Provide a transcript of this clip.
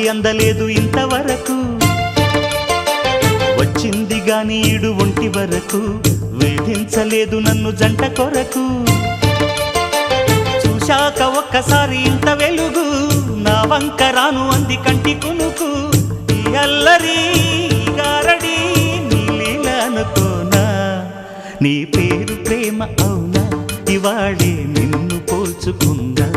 అందలేదు ఇంతవరకు వచ్చింది గాని ఈడు ఒంటి వరకు వేధించలేదు నన్ను జంట కొరకు చూశాక ఒక్కసారి ఇంత వెలుగు నా వంక రాను అంది కంటి కునుకు ఈ అల్లరి గారడి నీలీల అనుకోనా నీ పేరు ప్రేమ అవునా ఇవాళే నిన్ను పోల్చుకుందా